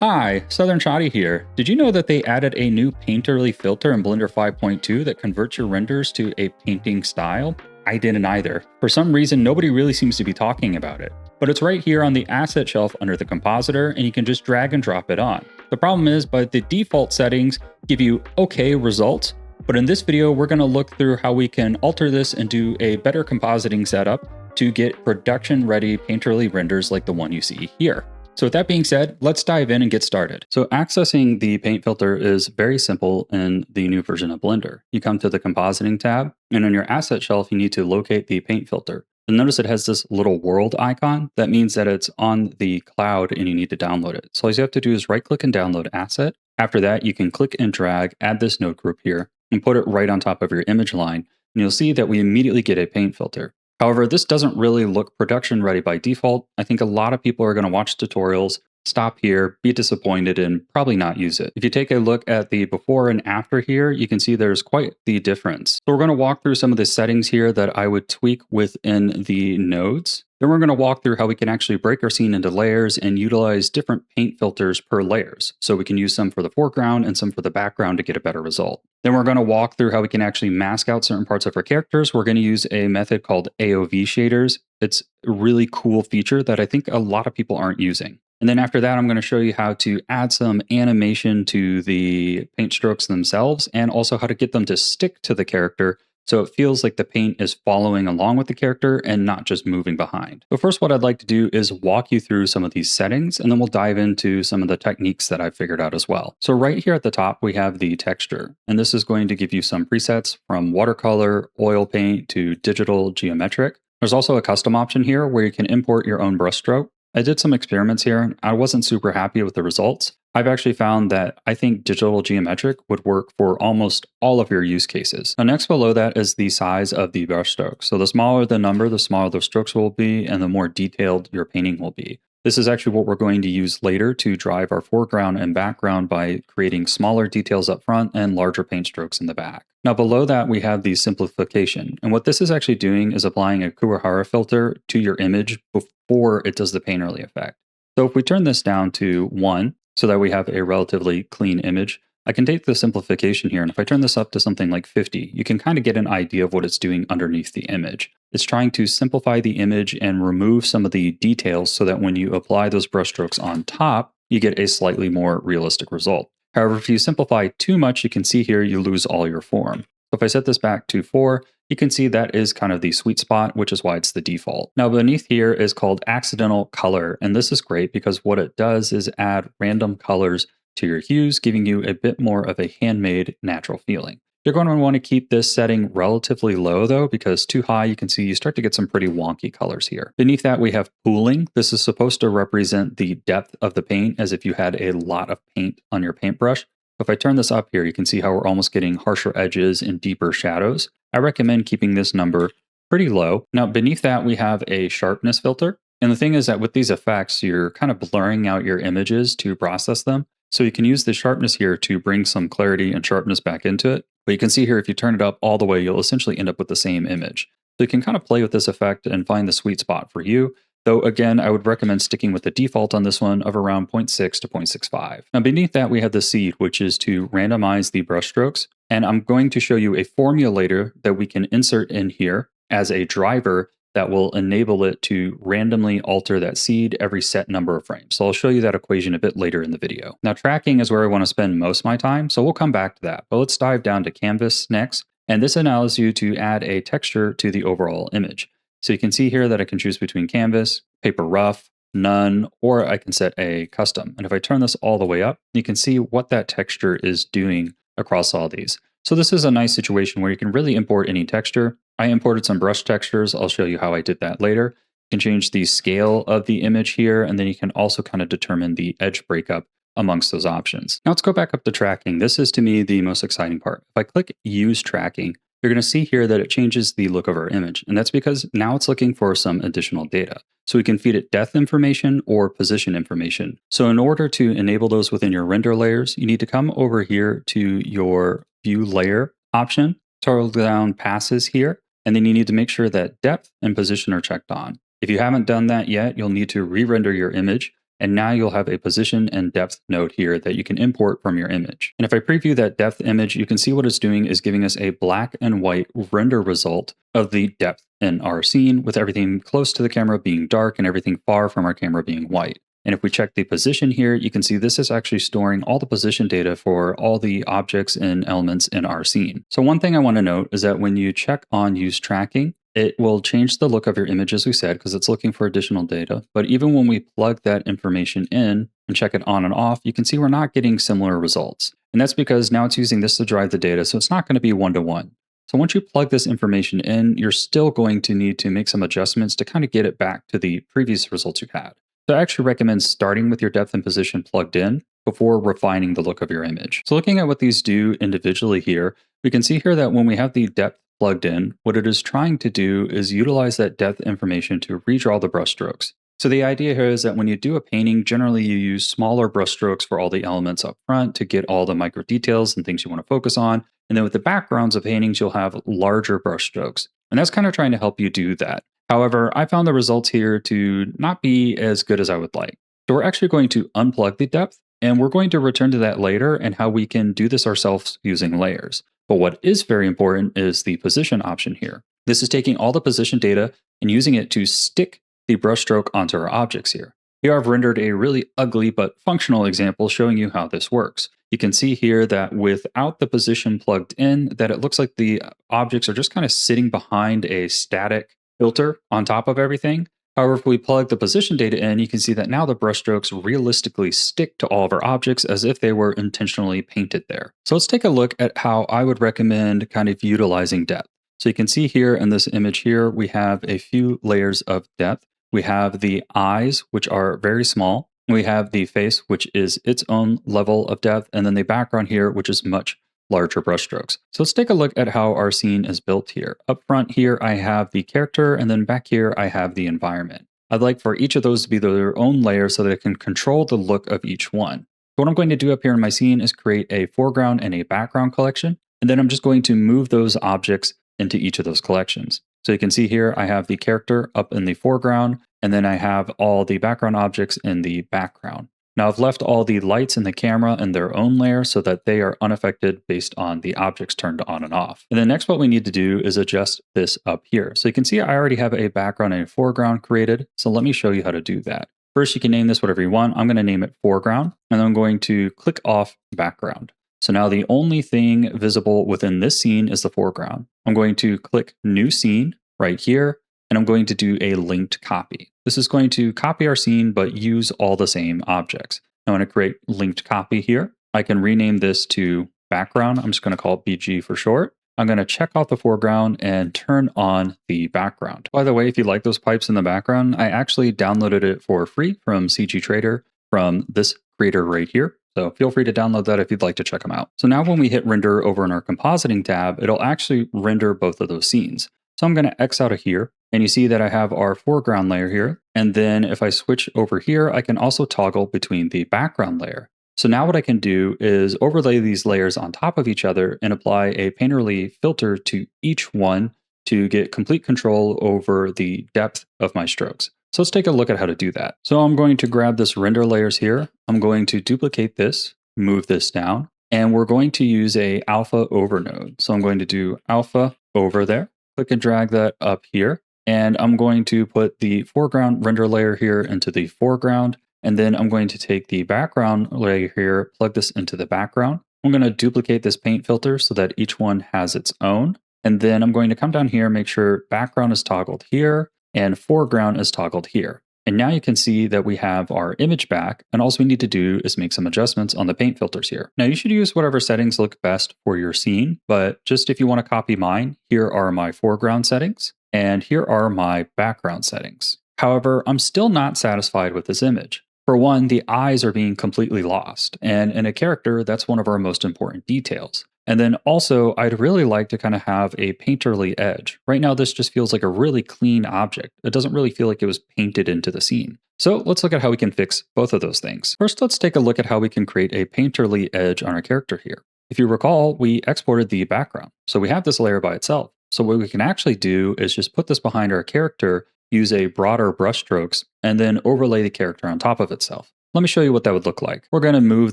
Hi, Southern Shoddy here. Did you know that they added a new painterly filter in Blender 5.2 that converts your renders to a painting style? I didn't either. For some reason, nobody really seems to be talking about it. But it's right here on the asset shelf under the Compositor, and you can just drag and drop it on. The problem is, but the default settings give you okay results, but in this video, we're going to look through how we can alter this and do a better compositing setup to get production-ready painterly renders like the one you see here. So with that being said, let's dive in and get started. So accessing the paint filter is very simple in the new version of Blender. You come to the compositing tab, and on your asset shelf, you need to locate the paint filter. And notice it has this little world icon. That means that it's on the cloud and you need to download it. So all you have to do is right click and download asset. After that, you can click and drag, add this node group here, and put it right on top of your image line. And you'll see that we immediately get a paint filter. However, this doesn't really look production ready by default. I think a lot of people are going to watch tutorials, stop here, be disappointed, and probably not use it. If you take a look at the before and after here, you can see there's quite the difference. So we're going to walk through some of the settings here that I would tweak within the nodes. Then we're going to walk through how we can actually break our scene into layers and utilize different paint filters per layers. So we can use some for the foreground and some for the background to get a better result. Then we're going to walk through how we can actually mask out certain parts of our characters. We're going to use a method called AOV shaders. It's a really cool feature that I think a lot of people aren't using. And then after that, I'm going to show you how to add some animation to the paint strokes themselves and also how to get them to stick to the character so it feels like the paint is following along with the character and not just moving behind. But first, what I'd like to do is walk you through some of these settings, and then we'll dive into some of the techniques that I've figured out as well. So right here at the top, we have the texture, and this is going to give you some presets from watercolor, oil paint to digital geometric. There's also a custom option here where you can import your own brushstroke. I did some experiments here, and I wasn't super happy with the results. I've actually found that I think digital geometric would work for almost all of your use cases. Now next below that is the size of the brushstroke. So the smaller the number, the smaller the strokes will be, and the more detailed your painting will be. This is actually what we're going to use later to drive our foreground and background by creating smaller details up front and larger paint strokes in the back. Now below that, we have the simplification. And what this is actually doing is applying a Kuwahara filter to your image before it does the painterly effect. So if we turn this down to 1, so that we have a relatively clean image, I can take the simplification here, and if I turn this up to something like 50, you can kind of get an idea of what it's doing underneath the image. It's trying to simplify the image and remove some of the details so that when you apply those brushstrokes on top, you get a slightly more realistic result. However, if you simplify too much, you can see here you lose all your form. So if I set this back to 4, you can see that is kind of the sweet spot, which is why it's the default. Now beneath here is called accidental color, and this is great because what it does is add random colors to your hues, giving you a bit more of a handmade natural feeling. You're going to want to keep this setting relatively low though, because too high you can see you start to get some pretty wonky colors here. Beneath that we have pooling. This is supposed to represent the depth of the paint as if you had a lot of paint on your paintbrush. If I turn this up here, you can see how we're almost getting harsher edges and deeper shadows. I recommend keeping this number pretty low. Now beneath that we have a sharpness filter. And the thing is that with these effects, you're kind of blurring out your images to process them. So you can use the sharpness here to bring some clarity and sharpness back into it. But you can see here, if you turn it up all the way, you'll essentially end up with the same image. So you can kind of play with this effect and find the sweet spot for you. Though again, I would recommend sticking with the default on this one of around 0.6 to 0.65. Now beneath that, we have the seed, which is to randomize the brushstrokes. And I'm going to show you a formulator that we can insert in here as a driver that will enable it to randomly alter that seed every set number of frames. So I'll show you that equation a bit later in the video. Now tracking is where I want to spend most of my time, so we'll come back to that. But let's dive down to canvas next. And this allows you to add a texture to the overall image. So you can see here that I can choose between canvas, paper rough, none, or I can set a custom. And if I turn this all the way up, you can see what that texture is doing across all these. So this is a nice situation where you can really import any texture. I imported some brush textures. I'll show you how I did that later. You can change the scale of the image here, and then you can also kind of determine the edge breakup amongst those options. Now let's go back up to tracking. This is to me the most exciting part. If I click use tracking, you're going to see here that it changes the look of our image. And that's because now it's looking for some additional data. So we can feed it depth information or position information. So in order to enable those within your render layers, you need to come over here to your view layer option, toggle down passes here, and then you need to make sure that depth and position are checked on. If you haven't done that yet, you'll need to re-render your image And now you'll have a position and depth node here that you can import from your image. And if I preview that depth image, you can see what it's doing is giving us a black and white render result of the depth in our scene, with everything close to the camera being dark and everything far from our camera being white. And if we check the position here, you can see this is actually storing all the position data for all the objects and elements in our scene. So one thing I want to note is that when you check on use tracking, it will change the look of your image, as we said, because it's looking for additional data. But even when we plug that information in and check it on and off, you can see we're not getting similar results. And that's because now it's using this to drive the data, so it's not going to be one-to-one. So once you plug this information in, you're still going to need to make some adjustments to kind of get it back to the previous results you had. So I actually recommend starting with your depth and position plugged in before refining the look of your image. So looking at what these do individually here, we can see here that when we have the depth plugged in, what it is trying to do is utilize that depth information to redraw the brushstrokes. So the idea here is that when you do a painting, generally you use smaller brushstrokes for all the elements up front to get all the micro details and things you want to focus on. And then with the backgrounds of paintings, you'll have larger brushstrokes. And that's kind of trying to help you do that. However, I found the results here to not be as good as I would like. So we're actually going to unplug the depth, and we're going to return to that later and how we can do this ourselves using layers. But what is very important is the position option here. This is taking all the position data and using it to stick the brushstroke onto our objects here. Here I've rendered a really ugly but functional example showing you how this works. You can see here that without the position plugged in, that it looks like the objects are just kind of sitting behind a static filter on top of everything. However, if we plug the position data in, you can see that now the brushstrokes realistically stick to all of our objects as if they were intentionally painted there. So let's take a look at how I would recommend kind of utilizing depth. So you can see here in this image here, we have a few layers of depth. We have the eyes, which are very small. We have the face, which is its own level of depth, and then the background here, which is much larger brushstrokes. So let's take a look at how our scene is built here. Up front here, I have the character, and then back here, I have the environment. I'd like for each of those to be their own layer so that it can control the look of each one. So what I'm going to do up here in my scene is create a foreground and a background collection, and then I'm just going to move those objects into each of those collections. So you can see here, I have the character up in the foreground, and then I have all the background objects in the background. Now I've left all the lights in the camera in their own layer so that they are unaffected based on the objects turned on and off. And then next what we need to do is adjust this up here. So you can see I already have a background and a foreground created. So let me show you how to do that. First, you can name this whatever you want. I'm going to name it foreground, and then I'm going to click off background. So now the only thing visible within this scene is the foreground. I'm going to click new scene right here, and I'm going to do a linked copy. This is going to copy our scene, but use all the same objects. I want to create linked copy here. I can rename this to background. I'm just going to call it BG for short. I'm going to check off the foreground and turn on the background. By the way, if you like those pipes in the background, I actually downloaded it for free from CG Trader from this creator right here. So feel free to download that if you'd like to check them out. So now when we hit render over in our compositing tab, it'll actually render both of those scenes. So I'm going to X out of here, and you see that I have our foreground layer here. And then if I switch over here, I can also toggle between the background layer. So now what I can do is overlay these layers on top of each other and apply a painterly filter to each one to get complete control over the depth of my strokes. So let's take a look at how to do that. So I'm going to grab this render layers here. I'm going to duplicate this, move this down, and we're going to use a alpha over node. So I'm going to do alpha over there. Click and drag that up here. And I'm going to put the foreground render layer here into the foreground. And then I'm going to take the background layer here, plug this into the background. I'm going to duplicate this paint filter so that each one has its own. And then I'm going to come down here, make sure background is toggled here and foreground is toggled here. And now you can see that we have our image back, and all we need to do is make some adjustments on the paint filters here. Now you should use whatever settings look best for your scene, but just if you want to copy mine, here are my foreground settings, and here are my background settings. However, I'm still not satisfied with this image. For one, the eyes are being completely lost, and in a character, that's one of our most important details. And then also, I'd really like to kind of have a painterly edge. Right now, this just feels like a really clean object. It doesn't really feel like it was painted into the scene. So let's look at how we can fix both of those things. First, let's take a look at how we can create a painterly edge on our character here. If you recall, we exported the background. So we have this layer by itself. So what we can actually do is just put this behind our character, use a broader brush strokes, and then overlay the character on top of itself. Let me show you what that would look like. We're going to move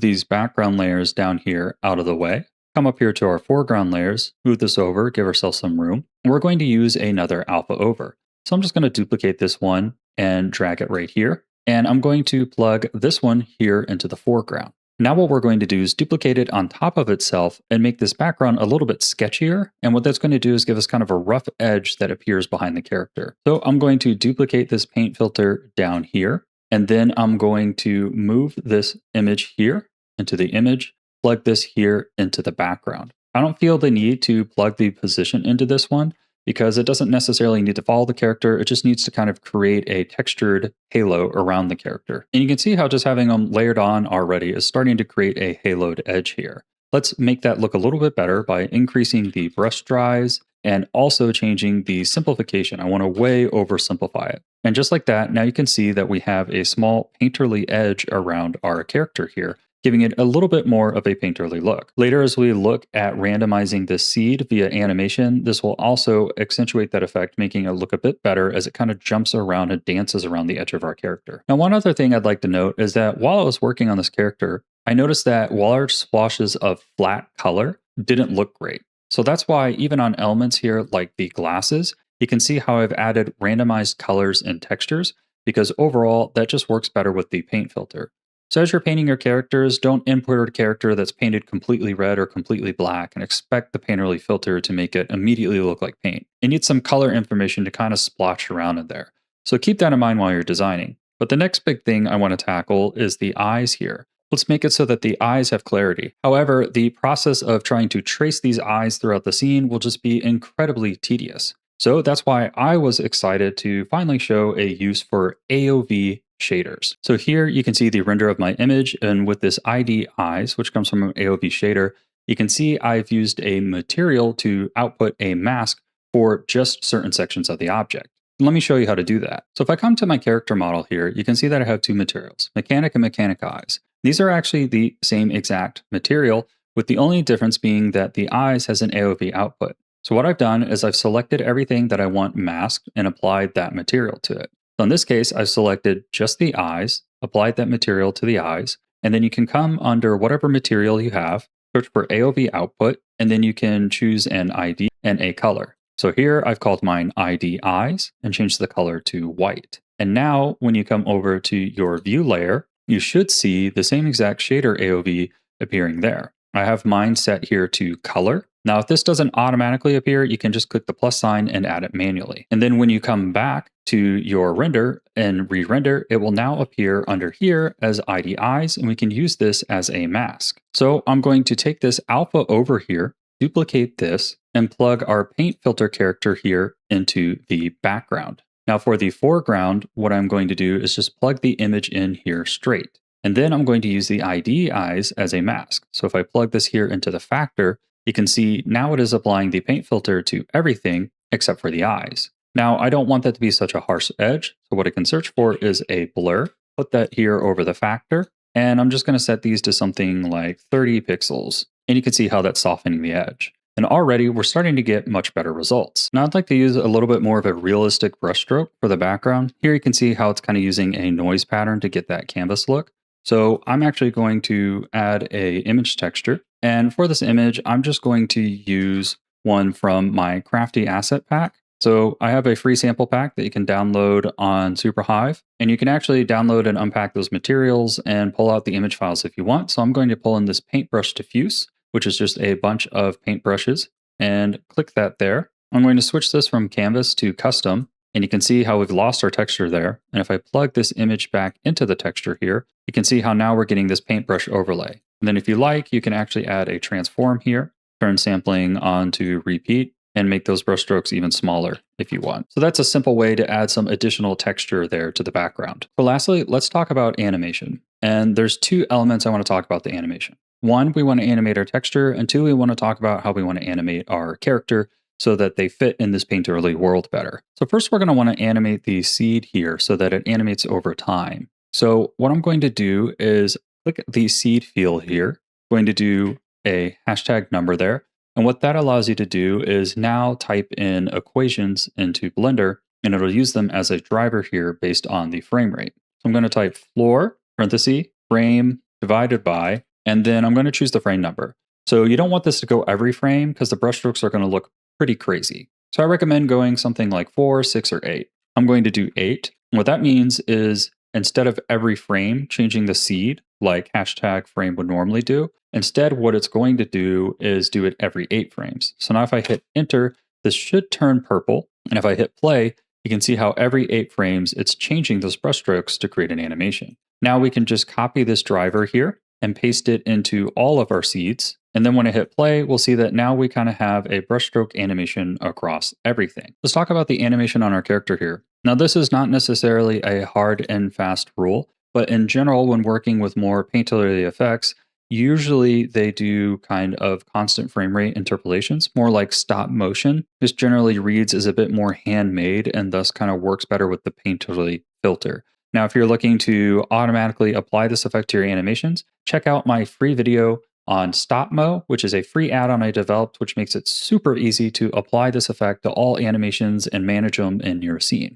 these background layers down here out of the way. Come up here to our foreground layers, move this over, give ourselves some room. And we're going to use another alpha over. So I'm just going to duplicate this one and drag it right here. And I'm going to plug this one here into the foreground. Now what we're going to do is duplicate it on top of itself and make this background a little bit sketchier. And what that's going to do is give us kind of a rough edge that appears behind the character. So I'm going to duplicate this paint filter down here. And then I'm going to move this image here into the image, plug this here into the background. I don't feel the need to plug the position into this one because it doesn't necessarily need to follow the character. It just needs to kind of create a textured halo around the character. And you can see how just having them layered on already is starting to create a haloed edge here. Let's make that look a little bit better by increasing the brush dries and also changing the simplification. I want to way oversimplify it. And just like that, now you can see that we have a small painterly edge around our character here, giving it a little bit more of a painterly look. Later, as we look at randomizing this seed via animation, this will also accentuate that effect, making it look a bit better as it kind of jumps around and dances around the edge of our character. Now, one other thing I'd like to note is that while I was working on this character, I noticed that large swashes of flat color didn't look great. So that's why even on elements here like the glasses, you can see how I've added randomized colors and textures because overall that just works better with the paint filter. So as you're painting your characters, don't import a character that's painted completely red or completely black and expect the painterly filter to make it immediately look like paint. It needs some color information to kind of splotch around in there. So keep that in mind while you're designing. But the next big thing I want to tackle is the eyes here. Let's make it so that the eyes have clarity. However, the process of trying to trace these eyes throughout the scene will just be incredibly tedious. So that's why I was excited to finally show a use for AOV shaders. So here you can see the render of my image, and with this ID eyes, which comes from an AOV shader, you can see I've used a material to output a mask for just certain sections of the object. Let me show you how to do that. So if I come to my character model here, you can see that I have two materials, mechanic and mechanic eyes. These are actually the same exact material, with the only difference being that the eyes has an AOV output. So what I've done is I've selected everything that I want masked and applied that material to it. So in this case, I've selected just the eyes, applied that material to the eyes, and then you can come under whatever material you have, search for AOV output, and then you can choose an ID and a color. So here I've called mine ID eyes and changed the color to white. And now when you come over to your view layer, you should see the same exact shader AOV appearing there. I have mine set here to color. Now, if this doesn't automatically appear, you can just click the plus sign and add it manually. And then when you come back to your render and re-render, it will now appear under here as ID eyes, and we can use this as a mask. So I'm going to take this alpha over here, duplicate this, and plug our paint filter character here into the background. Now for the foreground, what I'm going to do is just plug the image in here straight. And then I'm going to use the ID eyes as a mask. So if I plug this here into the factor, you can see now it is applying the paint filter to everything except for the eyes. Now I don't want that to be such a harsh edge. So what I can search for is a blur, put that here over the factor. And I'm just going to set these to something like 30 pixels. And you can see how that's softening the edge. And already we're starting to get much better results. Now I'd like to use a little bit more of a realistic brushstroke for the background. Here you can see how it's kind of using a noise pattern to get that canvas look. So I'm actually going to add a image texture. And for this image, I'm just going to use one from my Crafty asset pack. So I have a free sample pack that you can download on SuperHive, and you can actually download and unpack those materials and pull out the image files if you want. So I'm going to pull in this paintbrush diffuse, which is just a bunch of paintbrushes, and click that there. I'm going to switch this from canvas to custom, and you can see how we've lost our texture there. And if I plug this image back into the texture here, you can see how now we're getting this paintbrush overlay. And then if you like, you can actually add a transform here, turn sampling on to repeat, and make those brush strokes even smaller if you want. So that's a simple way to add some additional texture there to the background. So lastly, let's talk about animation. And there's two elements I want to talk about the animation. One, we want to animate our texture, and two, we want to talk about how we want to animate our character so that they fit in this painterly world better. So first, we're going to want to animate the seed here so that it animates over time. So what I'm going to do is click the seed field here, going to do a hashtag number there. And what that allows you to do is now type in equations into Blender, and it'll use them as a driver here based on the frame rate. So I'm going to type floor, parenthesis, frame divided by, and then I'm going to choose the frame number. So you don't want this to go every frame because the brushstrokes are going to look pretty crazy. So I recommend going something like 4, 6, or 8. I'm going to do 8. And what that means is instead of every frame changing the seed like hashtag frame would normally do, instead what it's going to do is do it every 8 frames. So now if I hit enter, this should turn purple. And if I hit play, you can see how every 8 frames it's changing those brushstrokes to create an animation. Now we can just copy this driver here and paste it into all of our seeds. And then when I hit play, we'll see that now we kind of have a brushstroke animation across everything. Let's talk about the animation on our character here. Now this is not necessarily a hard and fast rule, but in general, when working with more painterly effects, usually they do kind of constant frame rate interpolations, more like stop motion. This generally reads as a bit more handmade and thus kind of works better with the painterly filter. Now, if you're looking to automatically apply this effect to your animations, check out my free video on StopMo, which is a free add-on I developed, which makes it super easy to apply this effect to all animations and manage them in your scene.